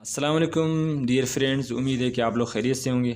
अस्सलाम वालेकुम dear friends, उम्मीद है कि आप लोग खैरियत से होंगे।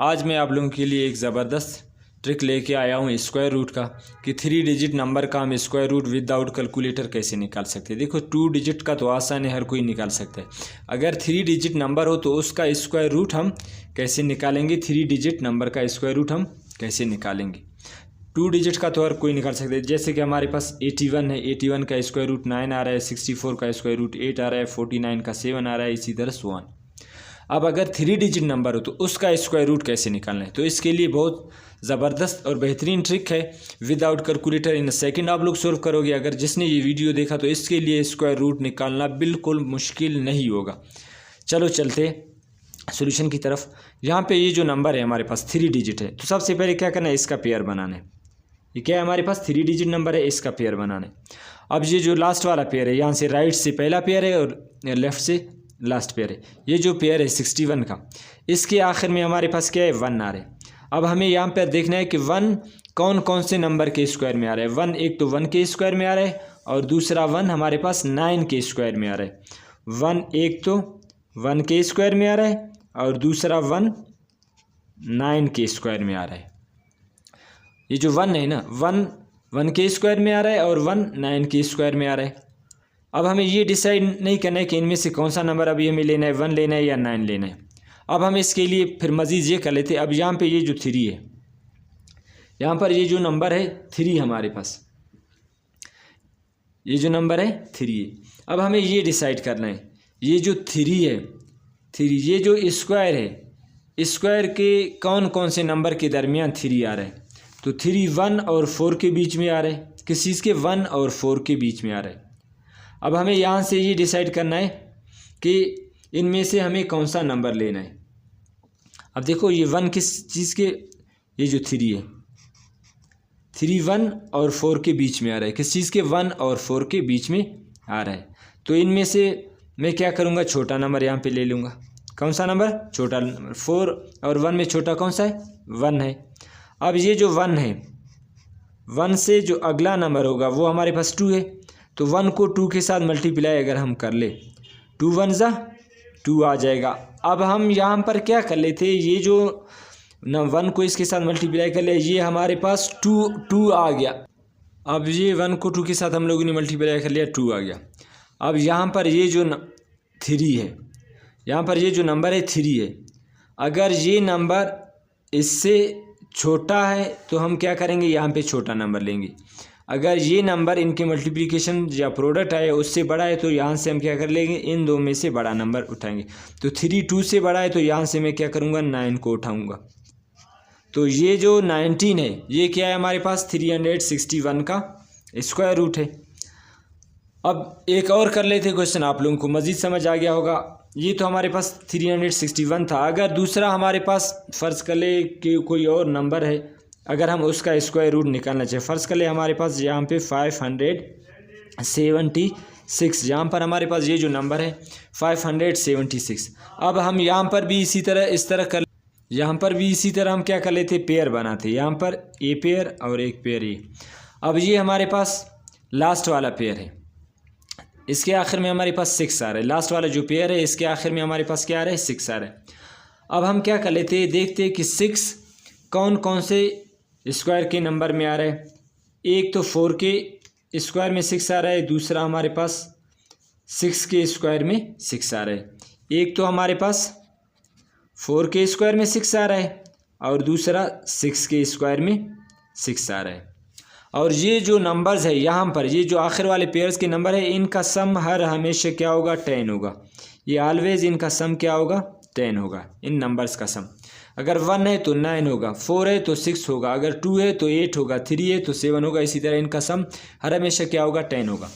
आज मैं आप लोगों के लिए एक ज़बरदस्त ट्रिक लेके आया हूँ स्क्वायर रूट का कि 3 डिजिट नंबर का हम स्क्वायर रूट विदाउट कैलकुलेटर कैसे निकाल सकते हैं। देखो 2 डिजिट का तो आसान है, हर कोई निकाल सकता है। अगर 3 डिजिट नंबर हो तो उसका स्क्वायर रूट हम कैसे निकालेंगे, 3 डिजिट नंबर का स्क्वायर रूट हम कैसे निकालेंगे। 2 डिजिट का तो हर कोई निकाल सकते हैं। जैसे कि हमारे पास 81 है, 81 का स्क्वायर रूट 9 आ रहा है, 64 का स्क्वायर रूट 8 आ रहा है, 49 का 7 आ रहा है, इसी तरह 1। अब अगर 3 डिजिट नंबर हो तो उसका स्क्वायर रूट कैसे निकालना है, तो इसके लिए बहुत ज़बरदस्त और बेहतरीन ट्रिक है। विदाउट कैलकुलेटर इन सेकंड आप लोग सॉल्व करोगे। अगर जिसने ये वीडियो देखा तो इसके लिए स्क्वायर रूट निकालना बिल्कुल मुश्किल नहीं होगा। चलो चलते सॉल्यूशन की तरफ। यहाँ पे ये जो नंबर है हमारे पास 3 डिजिट है, तो सबसे पहले क्या करना है, इसका पेयर बनाना है। ये क्या है, हमारे पास 3 डिजिट नंबर है, इसका पेयर बनाना है। अब ये जो लास्ट वाला पेयर है, यहाँ से राइट से पहला पेयर है और लेफ़्ट से लास्ट पेयर है। ये जो पेयर है 61 का, इसके आखिर में हमारे पास क्या है, 1 आ रहा है। अब हमें यहाँ पर देखना है कि 1 कौन कौन से नंबर के स्क्वायर में आ रहा है। 1 एक तो 1 के स्क्वायर में आ रहा है और दूसरा 1 हमारे पास 9 के स्क्वायर में आ रहा है। 1 एक तो 1 के स्क्वायर में आ रहा है और दूसरा 1 9 के स्क्वायर में आ रहा है। ये जो 1 है ना, 1 के स्क्वायर में आ रहा है और 1 9 के स्क्वायर में आ रहा है। अब हमें ये डिसाइड नहीं करना है कि इनमें से कौन सा नंबर अभी हमें लेना है, 1 लेना है या 9 लेना है। अब हम इसके लिए फिर मज़ीद ये कर लेते हैं। अब यहाँ पे ये जो 3 है, यहाँ पर ये जो नंबर है 3 हमारे पास, ये जो नंबर है 3 है। अब हमें ये डिसाइड करना है, ये जो 3 है, 3 ये जो स्क्वायर है, स्क्वायर के कौन कौन से नंबर के दरमियान 3 आ रहा है। तो 3 1 और 4 के बीच में आ रहा है। किस चीज़ के, 1 और 4 के बीच में आ रहा है। अब हमें यहाँ से ये डिसाइड करना है कि इनमें से हमें कौन सा नंबर लेना है। अब देखो ये 1 किस चीज़ के, ये जो 3 है, 3 1 और 4 के बीच में आ रहा है। किस चीज़ के, 1 और 4 के बीच में आ रहा है। तो इनमें से मैं क्या करूँगा, छोटा नंबर यहाँ पे ले लूँगा। कौन सा नंबर, छोटा नंबर। 4 और 1 में छोटा कौन सा है, 1 है। अब ये जो 1 है, 1 से जो अगला नंबर होगा वो हमारे पास 2 है। तो 1 को 2 के साथ मल्टीप्लाई अगर हम कर ले, 2 1 ज़ा 2 आ जाएगा। अब हम यहाँ पर क्या कर लेते, ये जो 1 को इसके साथ मल्टीप्लाई कर ले, ये हमारे पास 2 आ गया। अब ये 1 को 2 के साथ हम लोगों ने मल्टीप्लाई कर लिया, 2 आ गया। अब यहाँ पर ये जो 3 है, यहाँ पर ये जो नंबर है 3 है, अगर ये नंबर इससे छोटा है तो हम क्या करेंगे, यहाँ पे छोटा नंबर लेंगे। अगर ये नंबर इनके मल्टीप्लिकेशन या प्रोडक्ट आए उससे बड़ा है तो यहाँ से हम क्या कर लेंगे, इन दो में से बड़ा नंबर उठाएंगे। तो 3 2 से बड़ा है तो यहाँ से मैं क्या करूँगा, 9 को उठाऊँगा। तो ये जो 19 है, ये क्या है, हमारे पास 361 का स्क्वायर रूट है। अब एक और कर लेते क्वेश्चन, आप लोगों को मज़ीद समझ आ गया होगा। ये तो हमारे पास 361 था। अगर दूसरा हमारे पास फ़र्ज़ कर ले कि कोई और नंबर है, अगर हम उसका स्क्वायर रूट निकालना चाहें, फ़र्ज़ कर ले हमारे पास यहाँ पे 576, यहाँ पर हमारे पास ये जो नंबर है 576। अब हम यहाँ पर भी इसी तरह यहाँ पर भी इसी तरह हम क्या कर लेते, पेयर बनाते। यहाँ पर ए पेयर और एक पेयर ये। अब ये हमारे पास लास्ट वाला पेयर है, इसके आखिर में हमारे पास 6 आ रहा है। लास्ट वाला जो पेयर है इसके आखिर में हमारे पास क्या आ रहा है, 6 आ रहा है। अब हम क्या कर लेते हैं, देखते हैं कि 6 कौन कौन से स्क्वायर के नंबर में आ रहा है। एक तो 4 के स्क्वायर में 6 आ रहा है, दूसरा हमारे पास 6 के स्क्वायर में 6 आ रहा है। एक तो हमारे पास 4 के स्क्वायर में 6 आ रहा है और दूसरा 6 के स्क्वायर में 6 आ रहा है। और ये जो नंबर्स है यहाँ पर, ये जो आखिर वाले पेयर्स के नंबर है, इनका सम हर हमेशा क्या होगा, 10 होगा। ये ऑलवेज़ इनका सम क्या होगा, 10 होगा। इन नंबर्स का सम अगर 1 है तो 9 होगा, 4 है तो 6 होगा, अगर 2 है तो 8 होगा, 3 है तो 7 होगा। इसी तरह इनका सम हर हमेशा क्या होगा, 10 होगा।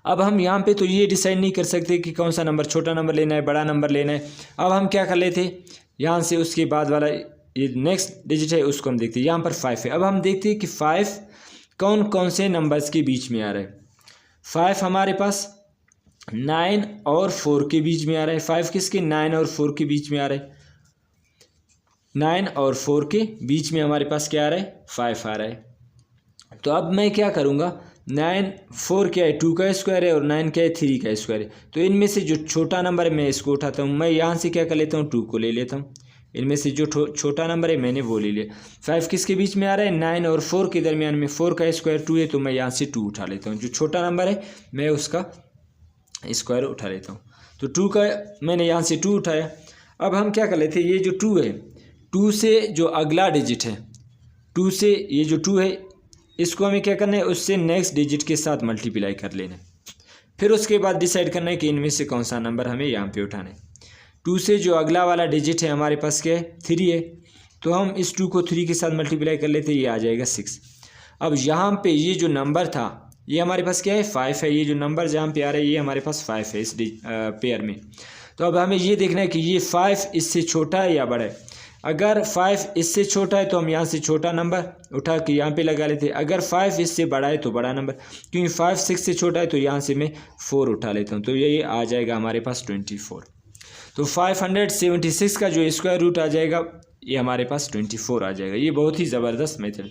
अब हम यहाँ पे तो ये डिसाइड नहीं कर सकते कि कौन सा नंबर, छोटा नंबर लेना है, बड़ा नंबर लेना है। अब हम क्या कर लेते, यहाँ से उसके बाद वाला ये नेक्स्ट डिजिट है उसको हम देखते हैं। यहाँ पर 5 है। अब हम देखते हैं कि 5 कौन कौन से नंबर्स के बीच में आ रहा है। 5 हमारे पास 9 और 4 के बीच में आ रहा है। 5 किसके, 9 और 4 के बीच में आ रहा है। 9 और 4 के बीच में हमारे पास क्या आ रहा है, 5 आ रहा है। तो अब मैं क्या करूँगा, 9 4 क्या है 2 का स्क्वायर है और 9 क्या है 3 का स्क्वायर है। तो इनमें से जो छोटा नंबर है मैं इसको उठाता हूँ, मैं यहाँ से क्या कर लेता हूँ 2 को ले लेता हूँ। इनमें से जो छोटा नंबर है मैंने वो ले लिया। 5 किसके बीच में आ रहा है 9 और 4 के दरमियान में, 4 का स्क्वायर 2 है तो मैं यहाँ से 2 उठा लेता हूँ। जो छोटा नंबर है मैं उसका स्क्वायर उठा लेता हूँ। तो 2 का मैंने यहाँ से 2 उठाया। अब हम क्या कर लेते हैं, ये जो 2 है 2 से जो अगला डिजिट है 2 से ये जो 2 है इसको हमें क्या करना है उससे नेक्स्ट डिजिट के साथ मल्टीप्लाई कर लेना है। फिर उसके बाद डिसाइड करना है कि इनमें से कौन सा नंबर हमें यहाँ पे उठाना है। 2 से जो अगला वाला डिजिट है हमारे पास क्या है 3 है, तो हम इस 2 को 3 के साथ मल्टीप्लाई कर लेते हैं, ये आ जाएगा 6। अब यहाँ पे ये जो नंबर था ये हमारे पास क्या है 5 है। ये जो नंबर जहाँ पे आ रहा है ये हमारे पास 5 है इस पेयर में। तो अब हमें ये देखना है कि ये 5 इससे छोटा है या बड़ा है। अगर 5 इससे छोटा है तो हम यहाँ से छोटा नंबर उठा के यहाँ पे लगा लेते हैं। अगर 5 इससे बड़ा है तो बड़ा नंबर, क्योंकि 5 6 से छोटा है तो यहाँ से मैं 4 उठा लेता हूँ। तो ये आ जाएगा हमारे पास 24। तो 576 का जो स्क्वायर रूट आ जाएगा ये हमारे पास 24 आ जाएगा। ये बहुत ही ज़बरदस्त मेथड।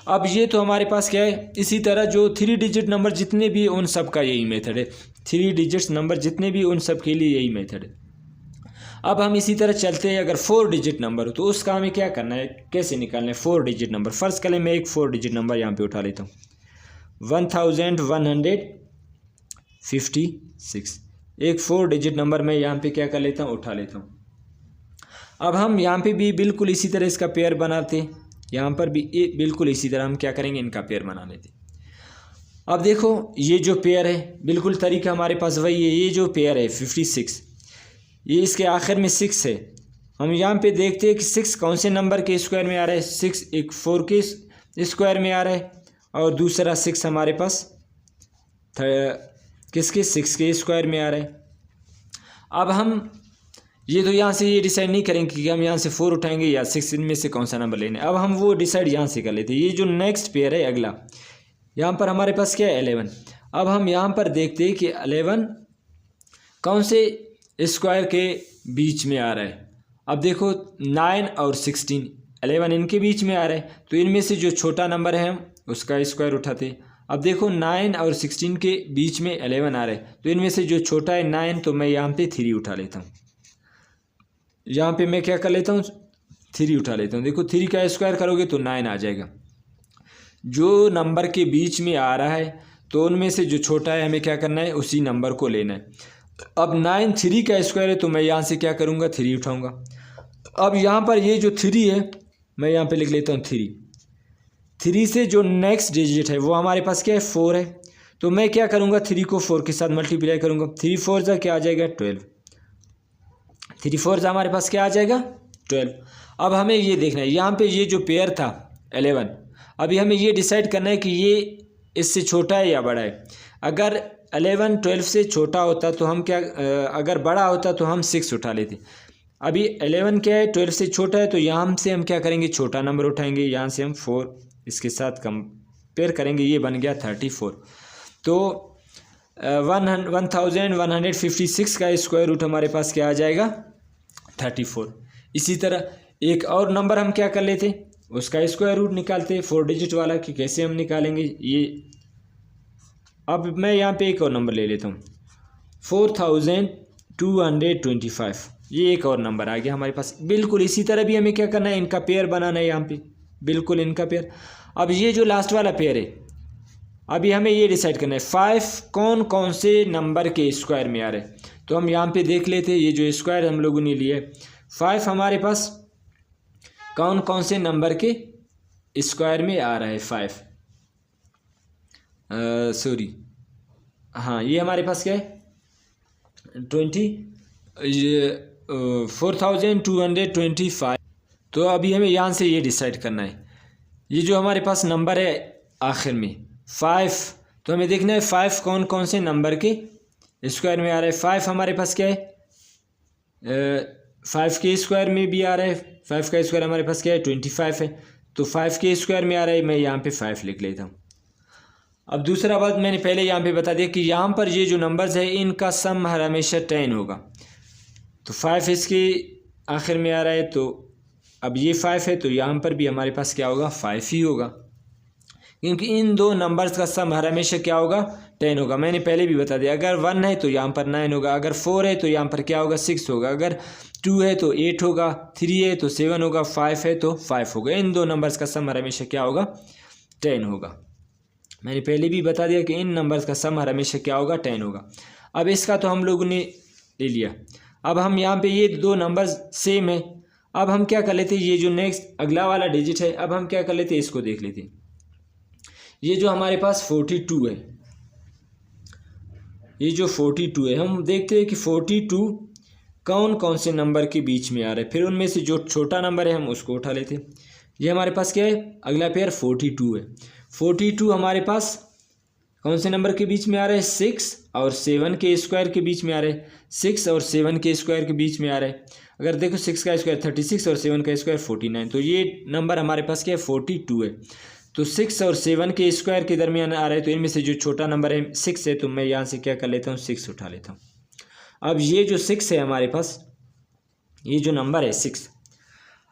अब ये तो हमारे पास क्या है, इसी तरह जो 3 डिजिट नंबर जितने भी उन सब का यही मेथड है। 3 डिजिट्स नंबर जितने भी उन सब के लिए यही मेथड है। अब हम इसी तरह चलते हैं, अगर 4 डिजिट नंबर हो तो उसका हमें क्या करना है, कैसे निकालना है 4 डिजिट नंबर। फर्स्ट करें मैं एक 4 डिजिट नंबर यहाँ पे उठा लेता हूँ 1156। एक 4 डिजिट नंबर मैं यहाँ पे क्या कर लेता हूँ उठा लेता हूँ। अब हम यहाँ पे भी बिल्कुल इसी तरह इसका पेयर बनाते, यहाँ पर भी बिल्कुल इसी तरह हम क्या करेंगे इनका पेयर बना लेते। अब देखो ये जो पेयर है बिल्कुल तरीका हमारे पास वही है। ये जो पेयर है 56, ये इसके आखिर में 6 है। हम यहाँ पे देखते हैं कि 6 कौन से नंबर के स्क्वायर में आ रहा है। 6 एक 4 के स्क्वायर में आ रहा है और दूसरा 6 हमारे पास किसके 6 के स्क्वायर में आ रहा है। अब हम ये तो यहाँ से ये डिसाइड नहीं करेंगे कि हम यहाँ से 4 उठाएंगे या 6, इनमें से कौन सा नंबर लेना है। अब हम वो डिसाइड यहाँ से कर लेते हैं। ये जो नेक्स्ट पेयर है अगला, यहाँ पर हमारे पास क्या है 11। अब हम यहाँ पर देखते हैं कि 11 कौन से स्क्वायर के बीच में आ रहा है। अब देखो 9 और 16, 11 इनके बीच में आ रहा है, तो इनमें से जो छोटा नंबर है हम उसका स्क्वायर उठाते हैं। अब देखो 9 और 16 के बीच में 11 आ रहा है, तो इनमें से जो छोटा है 9, तो मैं यहाँ पे 3 उठा लेता हूँ। यहाँ पे मैं क्या कर लेता हूँ 3 उठा लेता हूँ। देखो 3 का स्क्वायर करोगे तो 9 आ जाएगा। जो नंबर के बीच में आ रहा है तो उनमें से जो छोटा है हमें क्या करना है उसी नंबर को लेना है। अब 9 3 का स्क्वायर है तो मैं यहाँ से क्या करूँगा 3 उठाऊँगा। अब यहाँ पर ये जो 3 है मैं यहाँ पे लिख लेता हूँ 3 से जो नेक्स्ट डिजिट है वो हमारे पास क्या है 4 है, तो मैं क्या करूँगा 3 को 4 के साथ मल्टीप्लाई करूँगा। 3 4 जा क्या आ जाएगा 12। 3 4 जा हमारे पास क्या आ जाएगा 12। अब हमें ये देखना है यहाँ पे ये जो पेयर था 11, अभी हमें ये डिसाइड करना है कि ये इससे छोटा है या बड़ा है। अगर 11 12 से छोटा होता तो हम क्या, अगर बड़ा होता तो हम 6 उठा लेते। अभी 11 क्या है 12 से छोटा है, तो यहाँ से हम क्या करेंगे छोटा नंबर उठाएंगे, यहाँ से हम 4 इसके साथ कंपेयर करेंगे, ये बन गया 34। तो 1156 का स्क्वायर रूट हमारे पास क्या आ जाएगा 34। इसी तरह एक और नंबर हम क्या कर लेते उसका स्क्वायर रूट निकालते 4 डिजिट वाला, कि कैसे हम निकालेंगे ये। अब मैं यहाँ पे एक और नंबर ले लेता हूँ 4225, ये एक और नंबर आ गया हमारे पास। बिल्कुल इसी तरह भी हमें क्या करना है इनका पेयर बनाना है यहाँ पे, बिल्कुल इनका पेयर। अब ये जो लास्ट वाला पेयर है अभी हमें ये डिसाइड करना है 5 कौन कौन से नंबर के स्क्वायर में आ रहे हैं। तो हम यहाँ पे देख लेते हैं ये जो स्क्वायर हम लोगों ने लिए 5 हमारे पास कौन कौन से नंबर के स्क्वायर में आ रहा है 5, सॉरी हाँ ये हमारे पास क्या है 4225। तो अभी हमें यहाँ से ये डिसाइड करना है ये जो हमारे पास नंबर है आखिर में 5, तो हमें देखना है 5 कौन कौन से नंबर के स्क्वायर में आ रहा है। 5 हमारे पास क्या है 5 के स्क्वायर में भी आ रहा है, 5 का स्क्वायर हमारे पास क्या है 25 है, तो 5 के स्क्वायर में आ रहा है, मैं यहाँ पे 5 लिख लेता हूँ। अब दूसरा बात मैंने पहले यहाँ पे बता दिया कि यहाँ पर ये जो नंबर्स है इनका सम हर हमेशा 10 होगा। तो 5 इसके आखिर में आ रहा है, तो अब ये 5 है तो यहाँ पर भी हमारे पास क्या होगा 5 ही होगा। क्योंकि इन दो नंबर्स का सम हर हमेशा क्या होगा 10 होगा। मैंने पहले भी बता दिया, अगर 1 है तो यहाँ पर 9 होगा, अगर 4 है तो यहाँ पर क्या होगा 6 होगा, अगर 2 है तो 8 होगा, 3 है तो 7 होगा, 5 है तो 5 होगा। इन दो नंबर्स का सम हर हमेशा क्या होगा 10 होगा। मैंने पहले भी बता दिया कि इन नंबर्स का सम हर हमेशा क्या होगा 10 होगा। अब इसका तो हम लोगों ने ले लिया। अब हम यहाँ पे ये दो नंबर्स सेम है, अब हम क्या कर लेते हैं, ये जो नेक्स्ट अगला वाला डिजिट है, अब हम क्या कर लेते हैं, इसको देख लेते हैं। ये जो हमारे पास 42 है, ये जो 42 है, हम देखते हैं कि 42 कौन कौन से नंबर के बीच में आ रहा है, फिर उनमें से जो छोटा नंबर है हम उसको उठा लेते हैं। ये हमारे पास क्या है, अगला पेयर 42 है। 42 हमारे पास कौन से नंबर के बीच में आ रहा है, 6 और 7 के स्क्वायर के बीच में आ रहा है, 6 और 7 के स्क्वायर के बीच में आ रहा है। अगर देखो 6 का स्क्वायर 36 और 7 का स्क्वायर 49, तो ये नंबर हमारे पास क्या है 42 है। तो 6 और 7 के स्क्वायर के दरमियान आ रहा है, तो इनमें से जो छोटा नंबर है 6 है, तो मैं यहाँ से क्या कर लेता हूँ 6 उठा लेता हूँ। अब ये जो 6 है हमारे पास, ये जो नंबर है 6,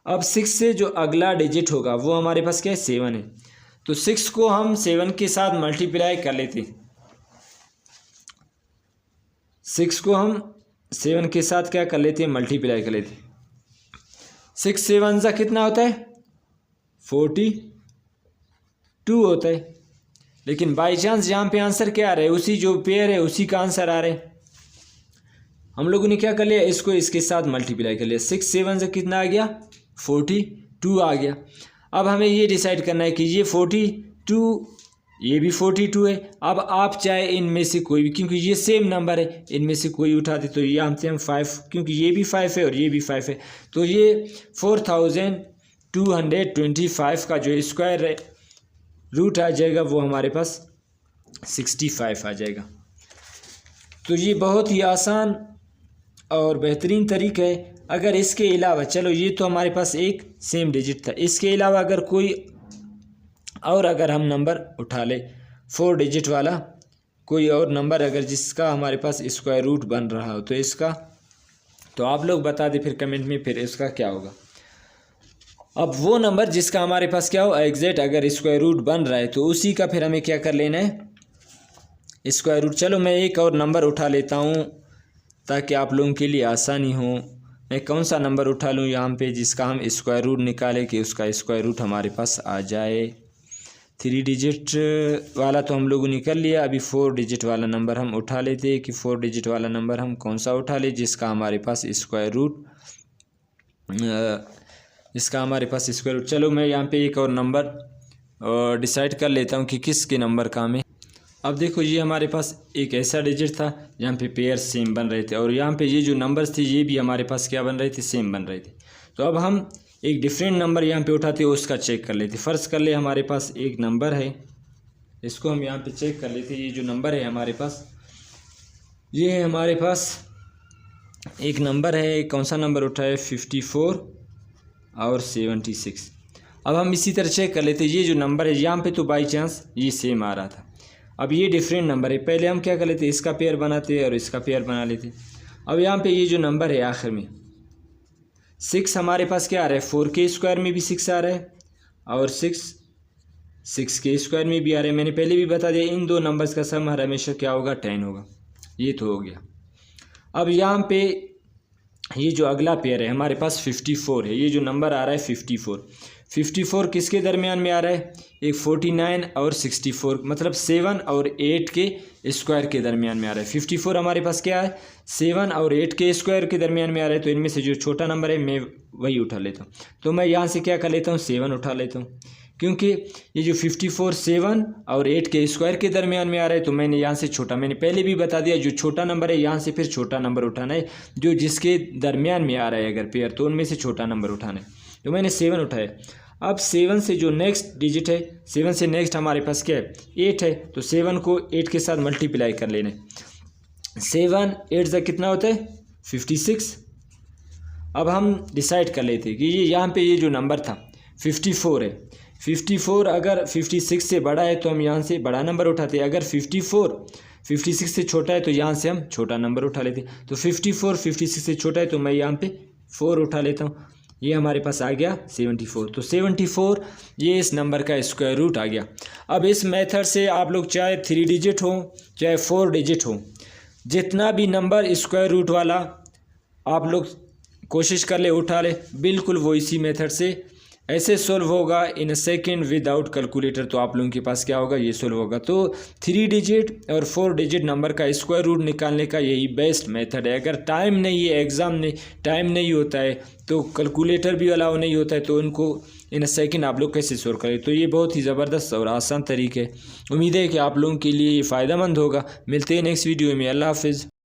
अब 6 से जो अगला डिजिट होगा वो हमारे पास क्या है 7 है। तो 6 को हम 7 के साथ मल्टीप्लाई कर लेते, 6 को हम 7 के साथ क्या कर लेते हैं मल्टीप्लाई कर लेते। 6 7 सा कितना होता है 42 होता है। लेकिन बाई चांस यहाँ पे आंसर क्या आ रहा है, उसी जो पेयर है उसी का आंसर आ रहा है। हम लोगों ने क्या कर लिया, इसको इसके साथ मल्टीप्लाई कर लिया, 6 7 से कितना आ गया 42 आ गया। अब हमें ये डिसाइड करना है कि ये 42, ये भी 42 है। अब आप चाहे इनमें से कोई भी, क्योंकि ये सेम नंबर है, इनमें से कोई उठा दे, तो यहाँ से हम 5, क्योंकि ये भी 5 है और ये भी 5 है, तो ये 4225 का जो स्क्वायर है रूट आ जाएगा वो हमारे पास 65 आ जाएगा। तो ये बहुत ही आसान और बेहतरीन तरीका है। अगर इसके अलावा, चलो ये तो हमारे पास एक सेम डिजिट था, इसके अलावा अगर कोई और अगर हम नंबर उठा ले 4 डिजिट वाला कोई और नंबर, अगर जिसका हमारे पास स्क्वायर रूट बन रहा हो, तो इसका तो आप लोग बता दें फिर कमेंट में, फिर इसका क्या होगा। अब वो नंबर जिसका हमारे पास क्या हो एग्जैक्ट अगर स्क्वायर रूट बन रहा है, तो उसी का फिर हमें क्या कर लेना है स्क्वायर रूट। चलो मैं एक और नंबर उठा लेता हूँ ताकि आप लोगों के लिए आसानी हो। मैं कौन सा नंबर उठा लूँ यहाँ पे जिसका हम स्क्वायर रूट निकालें कि उसका स्क्वायर रूट हमारे पास आ जाए। 3 डिजिट वाला तो हम लोगों ने कर लिया, अभी 4 डिजिट वाला नंबर हम उठा लेते हैं कि 4 डिजिट वाला नंबर हम कौन सा उठा ले जिसका हमारे पास स्क्वायर रूट चलो मैं यहाँ पे एक और नंबर डिसाइड कर लेता हूँ कि किसके नंबर का हमें। अब देखो ये हमारे पास एक ऐसा डिजिट था जहाँ पे पेयर सेम बन रहे थे, और यहाँ पे ये जो नंबर्स थे ये भी हमारे पास क्या बन रहे थे सेम बन रहे थे। तो अब हम एक डिफरेंट नंबर यहाँ पे उठाते हैं, उसका चेक कर लेते। फ़र्ज़ कर ले हमारे पास एक नंबर है, इसको हम यहाँ पे चेक कर लेते। ये जो नंबर है हमारे पास, ये है हमारे पास एक नंबर है, कौन सा नंबर उठाए 54 और 76। अब हम इसी तरह चेक कर लेते, ये जो नंबर है यहाँ पे तो बाई चांस ये सेम आ रहा था। अब ये डिफरेंट नंबर है, पहले हम क्या कर लेते इसका पेयर बनाते और इसका पेयर बना लेते। अब यहाँ पे ये जो नंबर है आखिर में 6 हमारे पास क्या आ रहा है 4 के स्क्वायर में भी 6 आ रहा है और 6 के स्क्वायर में भी आ रहा है। मैंने पहले भी बता दिया इन दो नंबर्स का सम हर हमेशा क्या होगा 10 होगा। ये तो हो गया। अब यहाँ पे ये जो अगला पेयर है हमारे पास 54 है, ये जो नंबर आ रहा है 54 किसके दरमियान में आ रहा है, एक 49 और 64 मतलब 7 और 8 के स्क्वायर के दरमियान में आ रहा है। 54 हमारे पास क्या है 7 और 8 के स्क्वायर के दरमियान में आ रहा है, तो इनमें से जो छोटा नंबर है मैं वही उठा लेता हूँ। तो मैं यहाँ से क्या कर लेता हूँ 7 उठा लेता हूँ, क्योंकि ये जो 54 7 और 8 के स्क्वायर के दरमियान में आ रहा है, तो मैंने यहाँ से छोटा, मैंने पहले भी बता दिया जो छोटा नंबर है यहाँ से फिर छोटा नंबर उठाना है, जो जिसके दरमियान में आ रहा है अगर पेयर तो उनमें से छोटा नंबर उठाना है। तो मैंने 7 उठाया। अब 7 से जो नेक्स्ट डिजिट है 7 से नेक्स्ट हमारे पास क्या है 8 है, तो 7 को 8 के साथ मल्टीप्लाई कर लेना। 7 8 से कितना होता है 56। अब हम डिसाइड कर लेते कि ये यहाँ पे ये जो नंबर था 54 है, 54 अगर 56 से बड़ा है तो हम यहाँ से बड़ा नंबर उठाते हैं, अगर 54 56 से छोटा है तो यहाँ से हम छोटा नंबर उठा लेते। तो 54 56 से छोटा है तो मैं यहाँ पे 4 उठा लेता हूँ। ये हमारे पास आ गया 74। तो 74 ये इस नंबर का स्क्वायर रूट आ गया। अब इस मेथड से आप लोग चाहे 3 डिजिट हो चाहे 4 डिजिट हो, जितना भी नंबर स्क्वायर रूट वाला आप लोग कोशिश कर ले उठा ले, बिल्कुल वो इसी मेथड से ऐसे सोल्व होगा इन अ सेकेंड विदाउट कैलकुलेटर। तो आप लोगों के पास क्या होगा, ये सोल्व होगा। तो 3 डिजिट और 4 डिजिट नंबर का स्क्वायर रूट निकालने का यही बेस्ट मेथड है। अगर टाइम नहीं है, एग्ज़ाम में टाइम नहीं होता है, तो कैलकुलेटर भी अलाउ नहीं होता है, तो उनको इन अ सेकेंड आप लोग कैसे सोल्व करें। तो ये बहुत ही ज़बरदस्त और आसान तरीके है। उम्मीद है कि आप लोगों के लिए ये फ़ायदेमंद होगा। मिलते हैं नेक्स्ट वीडियो में। अल्लाह हाफिज़।